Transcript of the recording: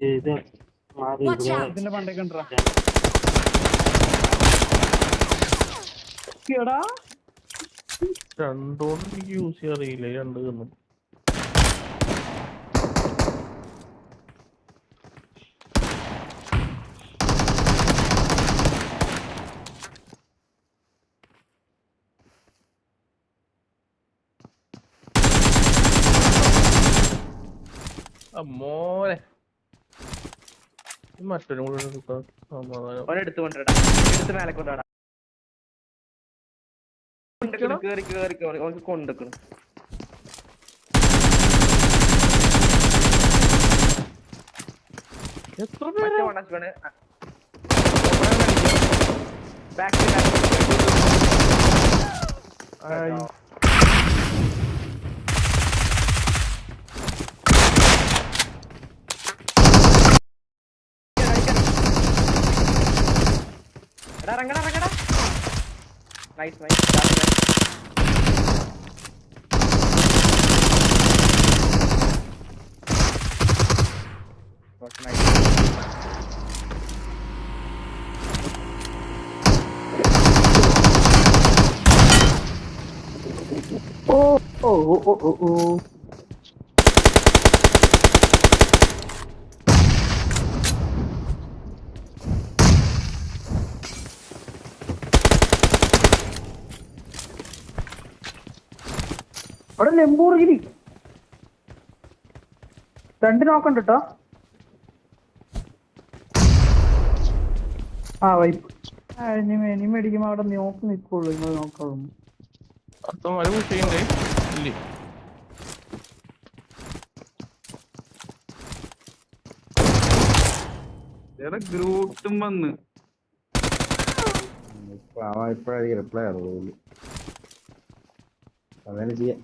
ഇത് മാറി ഇതിന്റെ പണ്ടേക്ക് ഉണ്ടാ രണ്ടോണ്ട് എനിക്ക് യൂസ് ചെയ്യാൻ അറിയില്ല രണ്ട് കണ്ണും മോനെ മറ്റൊരു കൂടെ എടുക്കാം സമാധാനം എടുത്ത് കൊണ്ടിടാ എടുത്ത് മേലെ കൊണ്ടാടാ കേറി കേറി കേറി ഓർക്ക് കൊണ്ടിക്കണം എത്ര പേര് ബാക്ക് ഇറങ്ങടാ ഇറങ്ങടാ നൈസ് നൈസ് നൈസ് ഓ അവിടെ ലെമ്പൂർഗിരി രണ്ട് നോക്കണ്ട കേട്ടോ ആ വൈപ്പ് ഇനി മേടിക്കുമ്പോ അവിടെ നോക്കി നിക്കുള്ളൂ നിങ്ങൾ നോക്കാവുന്നു അത്തമാര് പുഷയുണ്ടേ ഇല്ലേ ഗ്രൂട്ടും വന്ന് ഇപ്പോഴായിരിക്കും റിപ്ലൈ അറിയുള്ളൂ അങ്ങനെ ചെയ്യാം